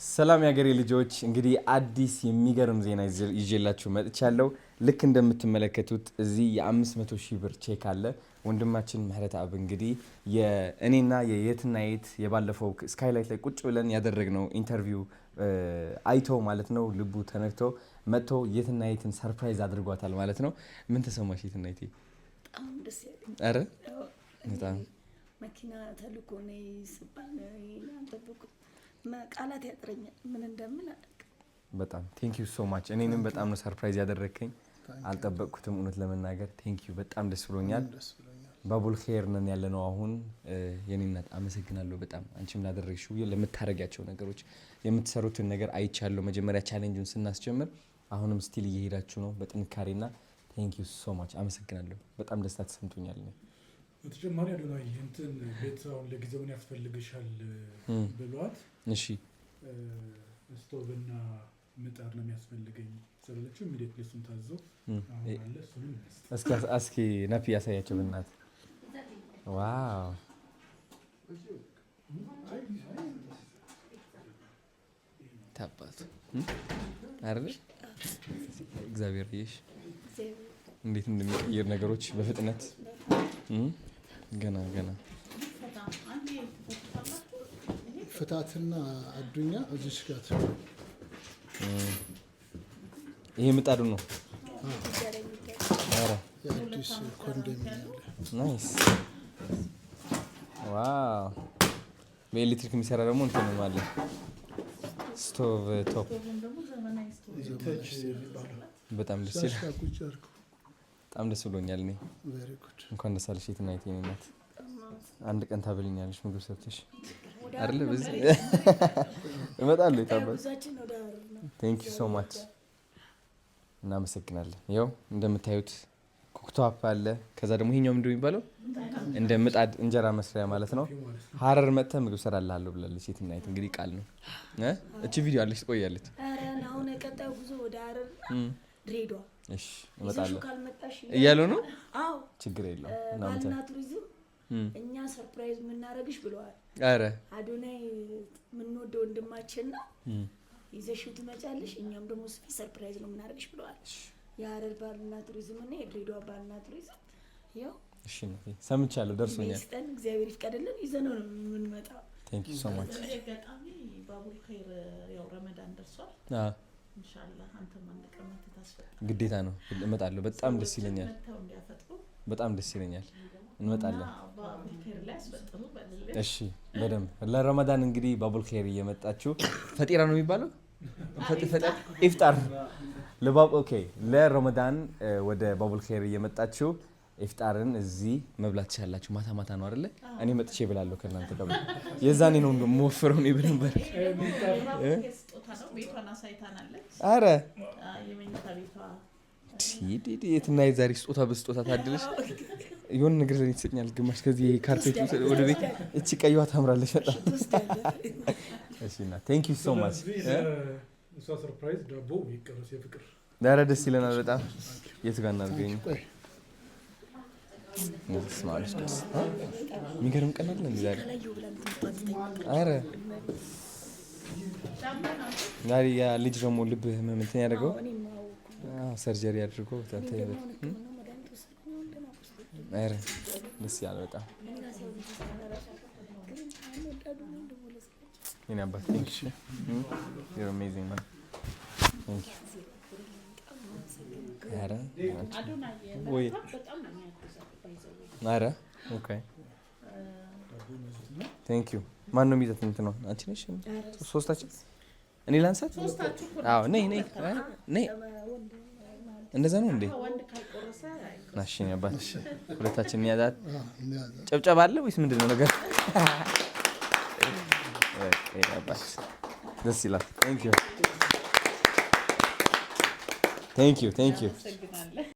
ሰላም ያገሬ ልጆች እንግዲህ አዲስ የሚገርም ዜና ይዤላችሁ መጥቻለሁ። ልክ እንደምትመለከቱት እዚህ የ500,000 ብር ቼክ አለ። ወንድማችን ምህረተአብ እንግዲህ የእኔና የየትና የት የባለፈው ስካይላይት ላይ ቁጭ ብለን ያደረግነው ኢንተርቪው አይቶ ማለት ነው ልቡ ተነክቶ መጥቶ የትና የትን ሰርፕራይዝ አድርጓታል ማለት ነው። ምን ተሰማሽ የትና የት? በጣም ደስ ያለኝ። አረ በጣም መኪና ተልኮ ነው ይስባል ያንተብኩ ቃላት ያጥረኛል ምን እንደምን አላውቅም። በጣም ቴንክ ዩ ሶ ማች። እኔንም በጣም ነው ሰርፕራይዝ ያደረከኝ። አልጠበቅኩትም እውነት ለመናገር ቴንክ ዩ በጣም ደስ ብሎኛል። ባቡል ኸይር ነን ያለነው አሁን የኔናት አመሰግናለሁ በጣም አንቺም ላደረግሽው ለምታረጋቸው ነገሮች የምትሰሩትን ነገር አይቻለሁ። መጀመሪያ ቻሌንጁን ስናስጀምር አሁንም ስቲል እየሄዳችሁ ነው በጥንካሬና ቴንክ ዩ ሶ ማች አመሰግናለሁ። በጣም ደስታ ተሰምቶኛል። በተጨማሪ አዶናይ እንትን ቤተሰቡን ለጊዜው ምን ያስፈልግሻል ብሏት፣ እሺ ስቶቭና ምጣድ ነው የሚያስፈልገኝ ስለለችው ኢሚዲየትሊ እሱን ታዘው አሁን አለ እሱን እስኪ ነፒ ያሳያቸው በእናት ዋው ታባት አይደል እግዚአብሔር ይሽ እንዴት እንደሚቀየር ነገሮች በፍጥነት ገና ፍታትና አዱኛ እዚሽ ጋር ይሄ ምጣዱ ነው። አረ የአዲስ ኮንዶሚኒየም ናይስ ዋው። በኤሌክትሪክ የሚሰራ ደግሞ እንትን ማለት ስቶቭ ቶፕ በጣም ደስ ይላል። በጣም ደስ ብሎኛል። እኔ እንኳን ደስ አለሽ የትና የት እናት። አንድ ቀን ታበልኛለሽ ምግብ ሰርተሽ አይደለ? በዚህ እመጣለሁ። የታባል ቴንክ ዩ ሶ ማች እናመሰግናለን። ያው እንደምታዩት ኩክቶፕ አለ። ከዛ ደግሞ ይሄኛው ምንድነው የሚባለው እንደ ምጣድ እንጀራ መስሪያ ማለት ነው። ሀረር መጥተህ ምግብ ሰራልሃለሁ ብላለች የትና የት። እንግዲህ ቃል ነው። እቺ ቪዲዮ አለች ትቆያለች። አረ አሁን ቀጣዩ ጉዞ ወደ ሀረር ድሬዳዋ እሺ እመጣለሁ እያሉ ነው። አዎ ችግር የለውም። እናንተ ቱሪዝም እኛ ሰርፕራይዝ የምናደርግሽ ብለዋል። አረ አዶናይ የምንወደው ወንድማችን ነው ይዘሽው ትመጫለሽ፣ እኛም ደግሞ ሰርፕራይዝ ነው የምናደርግሽ ብለዋል። የሀረር ባህልና ቱሪዝም እና የድሬዳዋ ባህልና ቱሪዝም ያው እሺ ነው ሰምቻለሁ፣ ደርሶኛል። ይስጠን እግዚአብሔር ይፍቀድልን፣ ይዘነው ነው የምንመጣው። ቴንክ ዩ ሶ ማች። አጋጣሚ ባቡል ኸይር ያው ረመዳን ደርሷል። ኢንሻአላህ አንተም አንድ ቀን ታስፈታ ግዴታ ነው እመጣለሁ። በጣም ደስ ይለኛል። በጣም ደስ ይለኛል። እንመጣለን። ባቡል ኸይር ላይ አስፈጥሩ በልል። እሺ በደንብ ለረመዳን እንግዲህ ባቡል ኸይር እየመጣችሁ ፈጢራ ነው የሚባለው ፈጢራ ኢፍጣር ለባብ ኦኬ ለረመዳን ወደ ባቡል ኸይር እየመጣችሁ ኢፍጣርን እዚህ መብላት ትችላላችሁ። ማታ ማታ ነው አይደለ? እኔ መጥቼ እበላለሁ ከእናንተ ጋር። የዛኔ ነው እንደምወፍረው ነው ይብነበር። ቤቷን አሳይታናለች። አረ የመኝታ ቤቷ ዲዲ የትና የዛሬ ስጦታ በስጦታ ታድለሽ የሆነ ነገር ለኔ ትሰኛል። ግማሽ ከዚህ ካርፔት ወደ ቤት እቺ ቀይዋ ታምራለች በጣም። እሺና ቴንክ ዩ ሶ ማች። እሷ ሰርፕራይዝ ዳቦ ይቀርስ የፍቅር ዳራ ደስ ይለናል በጣም። የት ጋር እናድርገኝ? ስማርት ደስ የሚገርም ቀን አለ ዛሬ። አረ ዛሬ ያ ልጅ ደግሞ ልብ ህመም እንትን ያደረገው ሰርጀሪ አድርጎ ታታየለ። አረ ደስ ያለ በጣም የኔ አባት ቴንክ ዩ you're amazing man thank you። አረ ወይ አረ ኦኬ ቴንክ ዩ። ማን ነው የሚዘት እንትን ነው? አንቺ ነሽ? ሶስታችን እኔ ላንሳት? አዎ ነይ እንደዛ ነው እንዴ? ናሽ ነው አባት ሁለታችን ያዛት። ጨብጨባ አለ ወይስ ምንድነው ነገር? አባት ደስ ይላል። ቴንክ ዩ